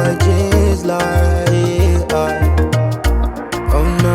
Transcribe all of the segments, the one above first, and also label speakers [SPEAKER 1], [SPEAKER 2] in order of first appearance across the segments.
[SPEAKER 1] boy J's like, oh no.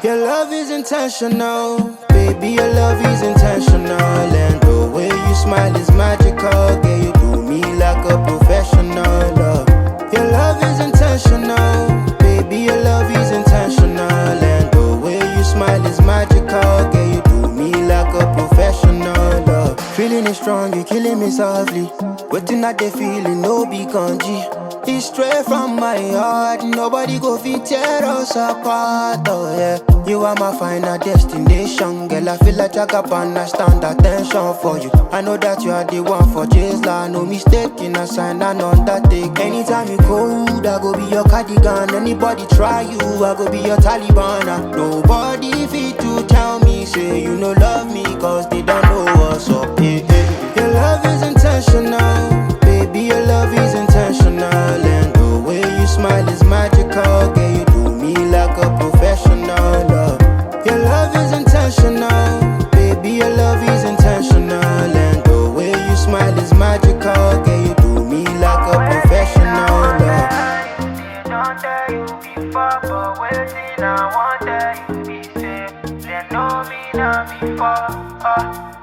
[SPEAKER 1] Your love is intentional, baby, your love is intentional. And the way you smile is magical, girl, you do me like a professional. Your love is intentional, baby, your love is intentional. And the way you smile is magical, girl, you do me like a professional. Feeling it strong, you killing me softly. Waiting at the feeling, no be congee. It's straight from my heart, nobody go fit tear us apart, oh yeah. You are my final destination, girl, I feel like I can understand attention for you. I know that you are the one for Gisla, no mistake in a sign and undertake. Anytime you cold, I go be your cardigan. Anybody try you, I go be your Taliban. Nobody fit to tell me, say you no love me, cause they don't know what's up, yeah. Your love is intentional, baby, your love is intentional. And the way you smile is magical, girl, you do me like a professional. Your love is intentional, baby, your love is intentional. And the way you smile is magical, girl, you do me like a professional.
[SPEAKER 2] Don't tell you before, but waiting, I want tell you be safe. They know me not before,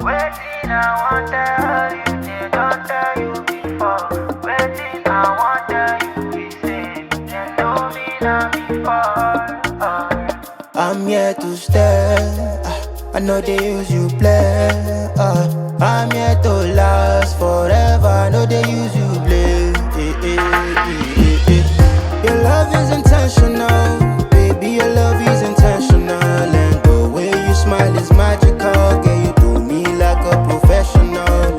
[SPEAKER 2] waiting, I want tell you. They don't tell you before, waiting, I want tell you be safe. They know me not before.
[SPEAKER 1] I'm here to stay. I know they use you play. I'm here to last forever. I know they use you play. Your love is intentional, baby. Your love is intentional. And the way you smile is magical. Girl, you do me like a professional.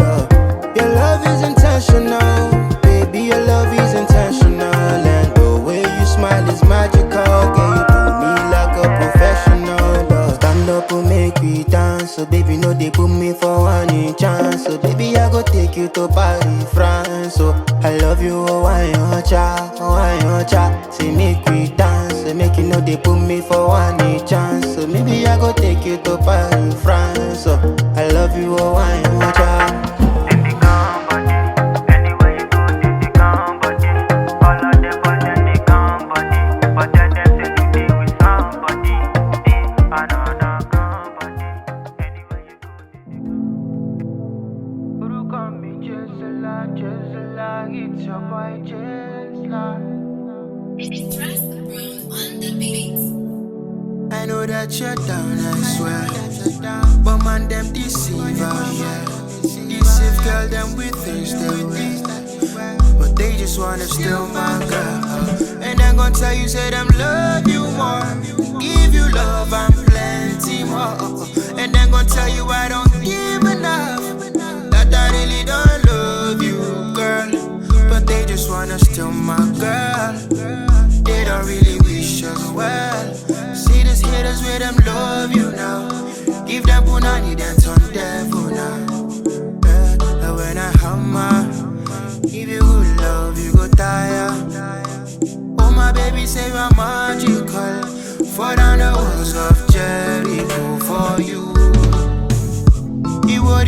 [SPEAKER 1] Your love is intentional, baby. Your love is intentional. And the way you smile is magical. Girl, you do me like a professional. Stand up and make me dance, so baby, no they put me for one chance. So baby, I go take you to Paris, France. So I love you, oh why your cha, oh why your cha. Say make me dance, so make you know they put me for one chance. So maybe I go take you to Paris, France. So I love you, oh why your cha.
[SPEAKER 2] It's your boy Gisla.
[SPEAKER 1] I know that you're down, I swear. But man, them deceive out, yeah. Deceive girl, them with things they wear. But they just wanna steal my girl. And I'm gonna tell you, say them love you more. Give you love and plenty more. And I'm gonna tell you I don't give enough. That I really don't love you, girl. But they just wanna steal my girl. They don't really wish us well. See these haters with them love you now. Give them punani, then turn devil now. And when I hammer, if you good love, you go tire. Oh my baby, say you're magical. Fall down the walls of Jericho for you. Iwo,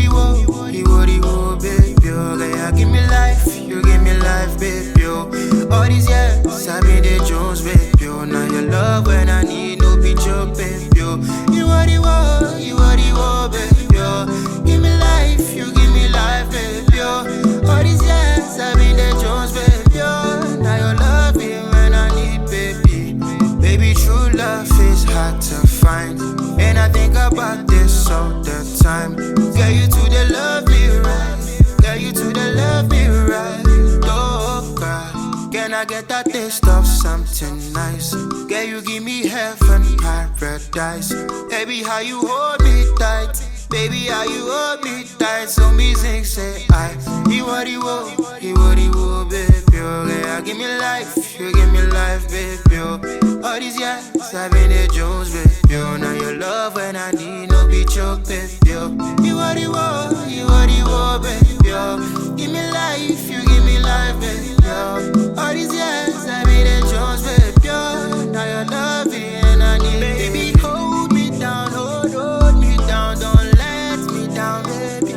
[SPEAKER 1] baby, oh, girl, give me life, you give me life, baby, oh. All these years, I've been the Jones, baby, oh. Now your love when I need no picture, baby, oh. Iwo, baby, oh. Give me life, you give me life, baby, oh. All these years, I've been the Jones, baby, oh. Now your love is when I need, baby. Baby, true love is hard to find, and I think about this all the time. Girl, you to the love me right. Girl, you to the love me right. Oh, God, can I get that taste of something nice? Girl, you give me heaven, paradise. Baby, how you hold me tight. Baby, how you hold me tight. So me sing, say I. Iwo, baby, oh. Girl, give me life, you give me life, baby, oh. All these years, I've been the Jones, baby, oh. Now your love when I need no be choke, baby, oh. Iwo, baby, oh. Give me life, you give me life, baby, oh. All these years, I've been the Jones, baby, oh. Now your love and I need, baby, hold me down, hold me down, don't let me down, baby.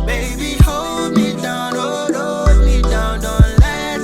[SPEAKER 1] Baby, hold me down, hold me down, don't let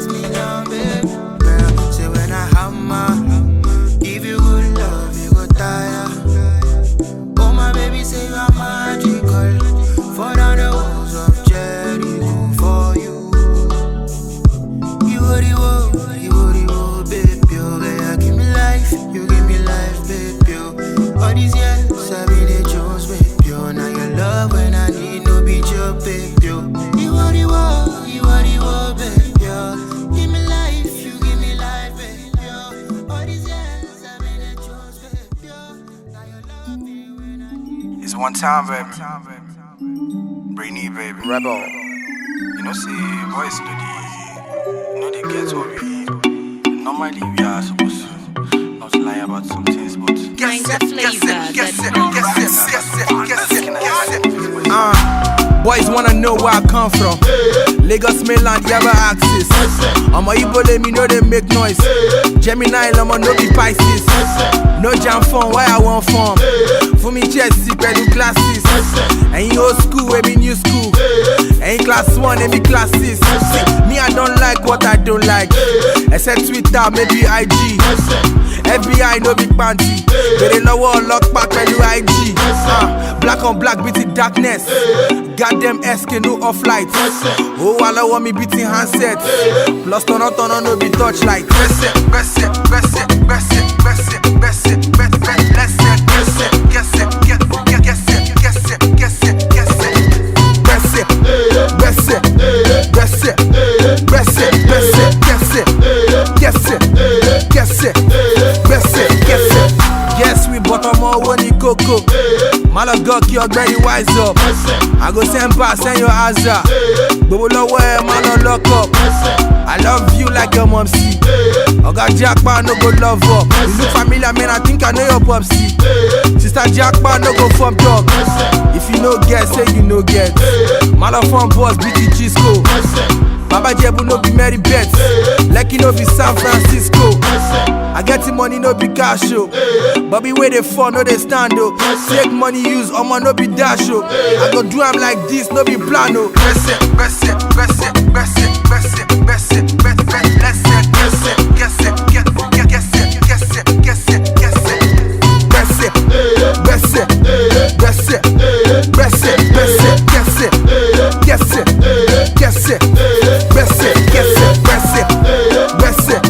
[SPEAKER 3] one time, baby. Brainy, baby.
[SPEAKER 4] Rebel.
[SPEAKER 3] You know, see, boys know they get what we. Normally, we are supposed to not lie about some things, but
[SPEAKER 5] Find the flavor.
[SPEAKER 4] Boys wanna know where I come from. Lagos mainland, Yaba axis. I'm a Igbo, let me know they make noise. Gemini, I'ma no be Pisces. No jam phone, why I want form. For me, chest secret do classes. Ain't old school, we be new school. Ain't class 1, they be classes. See, me, I don't like what I don't like. Except Twitter, maybe IG. FBI, no big panty. They know what lock back when you IG. Black on black, beating darkness. Goddamn SK, no off lights. Oh, I want me beating handsets. Plus, turn on, no be touch light. Press it, press it, press it, press it, press it, press it, press it, press it, press it, guess it, guess it, guess it, guess it, guess it, guess it. Press it, press it, press it, press it, press it, guess it, guess it, guess it, press it, guess it. Yes, we bought a more money cocoa. Malagok, you're very wise up. I go send pass, send your answer. Bubble away, man, no lock up. I love you like your mom see. I got Jackpot, no go love up. You look familiar, man, I think I know your popsy. Sister Jackpot, no go from dog. If you no get, say you no get. Malo from boss, BT Chisco. Baba Jebu no be Mary Bets. Lucky no be San Francisco. I get the money, no be cash show. Bobby where they fall, no they stand up. Take money use, Oma no be dash show. I go do am like this, no be plano. Press it, press it, press it, press it, press it, press it, press it, press it, press it, guess it, guess it, guess it, guess it, guess it, guess it. Press it, press it, press it, press it, press it, guess it, guess it, guess it, press it, guess it, press it, press it,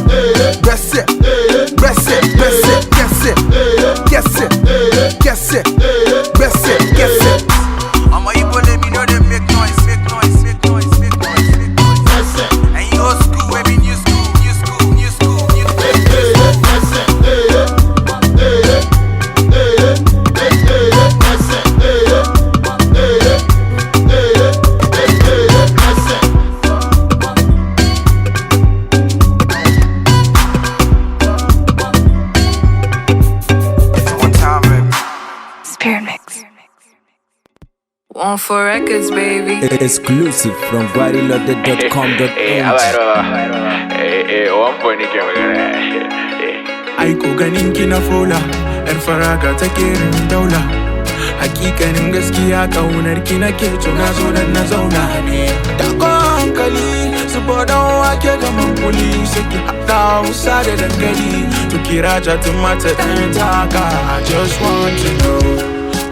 [SPEAKER 4] press it, press it, press it, guess it, guess it, guess it, press it, guess it. I'm a Igbo, let me know they make noise, make noise, make noise, make noise, make noise. And you old school, we be new school, new school, new school, new school.
[SPEAKER 5] Spirit Mix. One for records, baby.
[SPEAKER 6] Exclusive from guarilode.com.ng.
[SPEAKER 7] Aiko ganin ki na fola, yar faraga ta kerin daula. Hakikanin gaskiya kaunar ki nake na zo dan na zauna ne. Tako hankali, saboda wake da mankuli suke haɗa Hausa da dangali. To kira jatin mata ɗan taka. I just want to know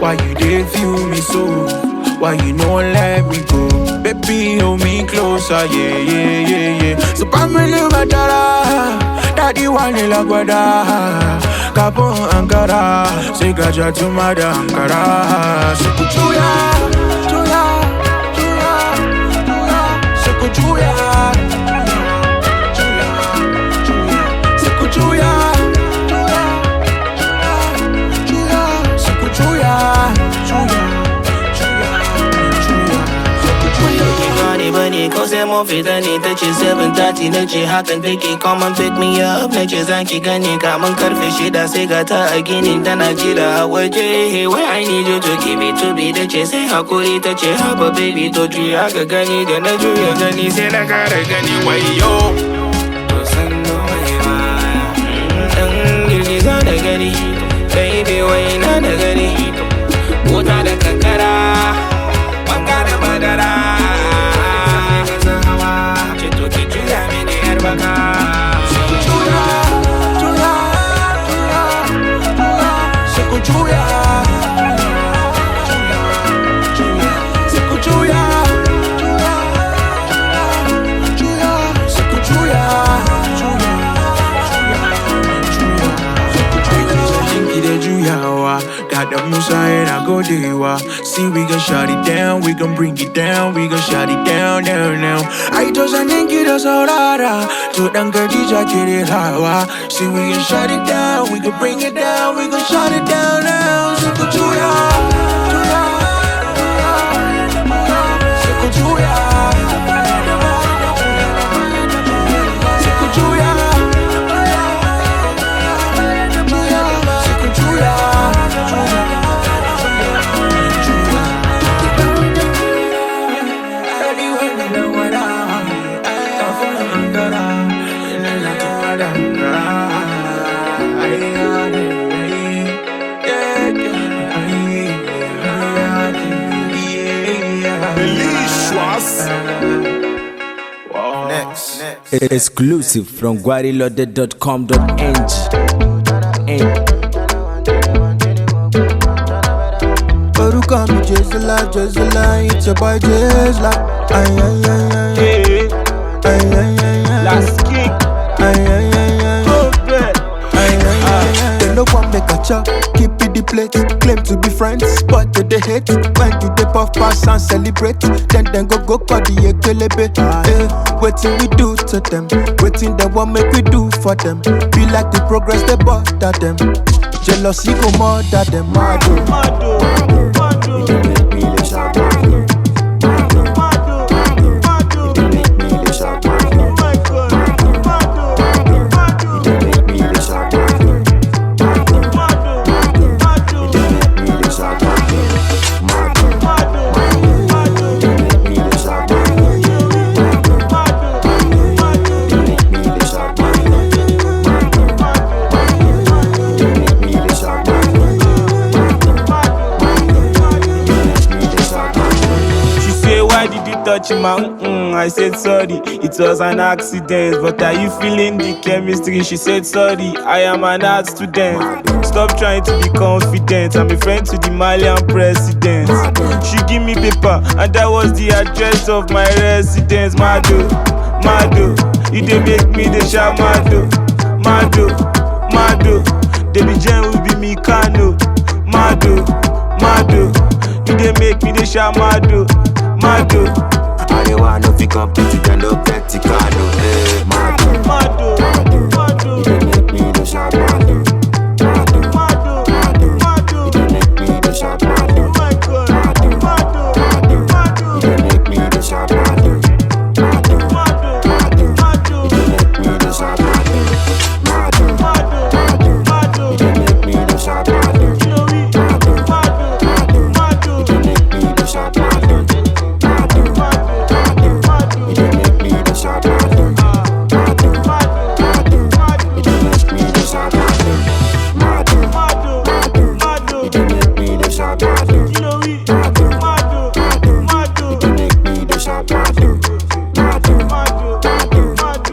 [SPEAKER 7] why you did feel me so. Why you no let me go? Baby, hold me closer, yeah, yeah, yeah, yeah. So family matara, daddy wani la guada. Kapo Ankara, say gaja to mada Ankara. So kuchuya, chuya, chuya, chuya. So kuchuya, chuya, chuya. So kuchuya, chuya, chuya, chuya. So kuchuya, chuya.
[SPEAKER 8] Bane ko sai mun fita ne ta ce 7:30 na ce hakan take come and pick me up na ce zan ki gane kamun karfe 6 sai ga ta a ginin tana jira a waje hey why I need you to give me to be da ce sai hakuri ta ce haba baby to juya ga gani da na juya gani sai na kara gani wayo to san no mai ba dan girgiza da gani baby wai na da gani wuta da kankara banga da madara.
[SPEAKER 7] See, we gon' shut it down, we gon' bring it down, we gon' shut it down, down, down. I told you ninki da saurara, to dan Khadija kire hawa. See, we gon' shut it down, we gon' bring it down, we gon' shut it down, now. So juya, juya.
[SPEAKER 6] Exclusive from guarilode.com.ng.
[SPEAKER 1] Baruka mi Jezla, it's your boy Jezla. Ay ay ay ay. Ay ay ay ay.
[SPEAKER 7] Last king.
[SPEAKER 1] Ay ay ay ay. Ay ay ay ay. They no one make a chop, keep it the plate. Claim to be friends, but they hate. When you dey puff pass and celebrate, then go call the ekelebe. Waiting we do to them, waiting they want make we do for them. Be like the progress they bother them. Jealousy go murder them. Mado, you dey make me dey shout. Mado, you dey make me dey shout.
[SPEAKER 7] Touch him out, I said sorry, it was an accident. But are you feeling the chemistry? She said sorry, I am an art student. Stop trying to be confident, I'm a friend to the Malian president. She give me paper, and that was the address of my residence. Mado, you dey make me dey shout. Mado, Debbie Jen will be me Kano. Mado, you dey make me dey shout. Mado.
[SPEAKER 1] I don't want no fi compete with no Peticano. Mado, you dey make me dey shout. Mado, you dey make me dey shout. Mado, you dey make me dey shout. Mado, you dey make me dey shout. Mado, you dey make me dey shout. Mado,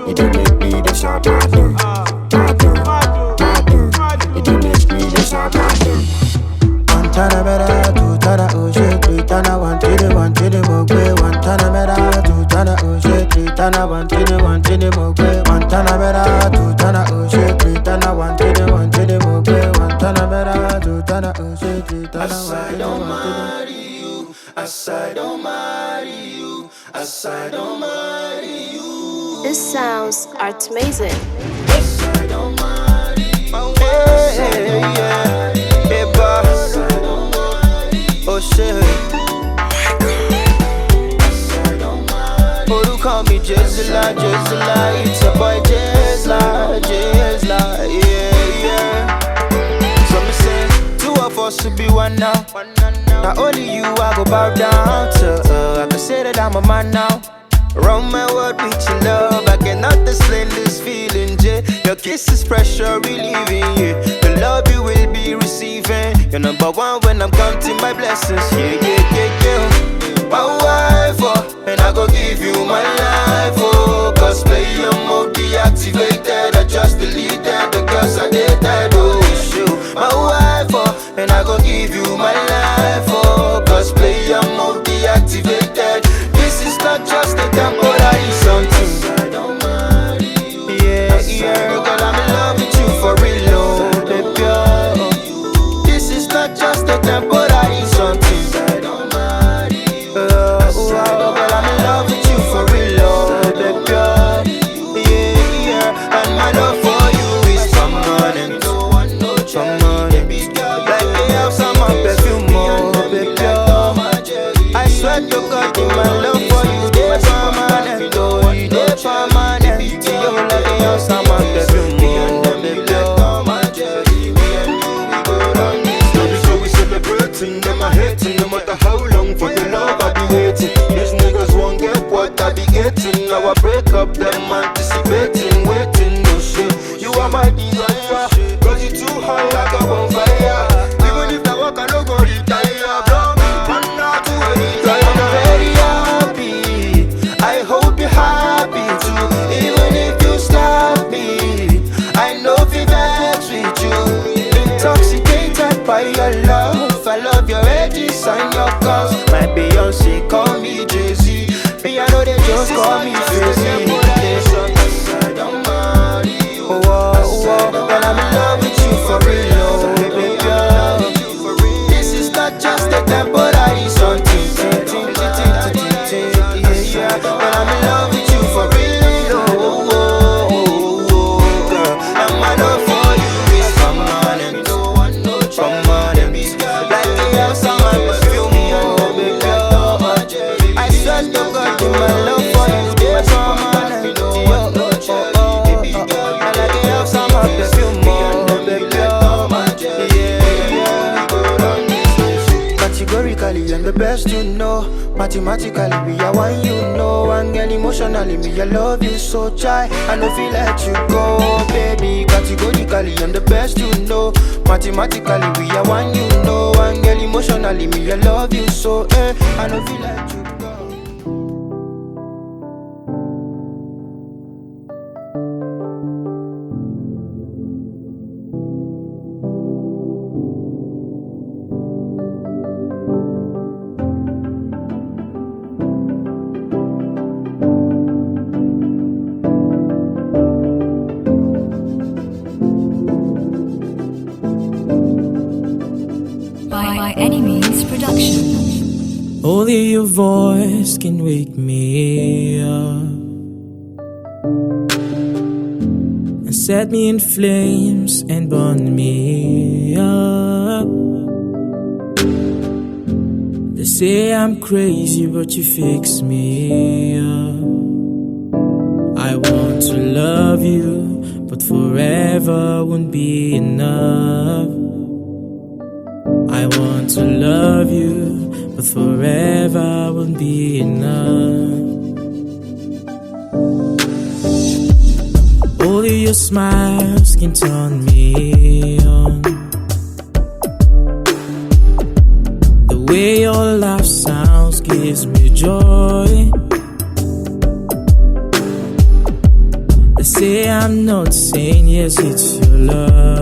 [SPEAKER 1] you dey make me dey shout.
[SPEAKER 9] This sounds art amazing.
[SPEAKER 1] Oh shit. Oh, you call me Jezla, it's your boy Jezla, yeah. So me say, two of us should be one now. Not only you I go bow down to, I can say that I'm a man now. Around my world with your love, I cannot explain this feeling, J. Your kiss is pressure relieving, yeah. The love you will be receiving, you're number one when I'm counting my blessings, yeah. My wife, oh, and I go give you my life, oh. Cause player mode deactivated, I just deleted the girls I dated, oh shoot. My wife, oh, and I go give you my life, oh. Cause player mode deactivated. This is not just a temporary something. Yeah, girl, I'm in love with you for real, oh, baby. This is not just a temporary something. Girl, I'm in love with you for real, oh, baby. Beyonce, call me Jay-Z. Me, I know they just call me crazy. Oh, girl, I'm in love with you for real, baby girl. This is not just a temporary something. Yeah, girl, I'm in love with you for real. Girl, and my love for you is permanent. Like the house on my perfume, baby girl. I swear to God, my love for you is permanent. Categorically, I'm the best you know. Mathematically, we are one you know. And girl, emotionally, me, I love you so shy. I don't feel let you go, baby. Categorically, I'm the best you know. Mathematically, we are one you know. And girl, emotionally, me, I love you so, I don't feel let you go.
[SPEAKER 10] By Any Means Production.
[SPEAKER 11] Only your voice can wake me up and set me in flames and burn me up. They say I'm crazy, but you fix me up. I want to love you, but forever won't be enough. I want to love you, but forever won't be enough. Only your smiles can turn me on. The way your laugh sounds gives me joy. They say I'm not sane, yes, it's your love.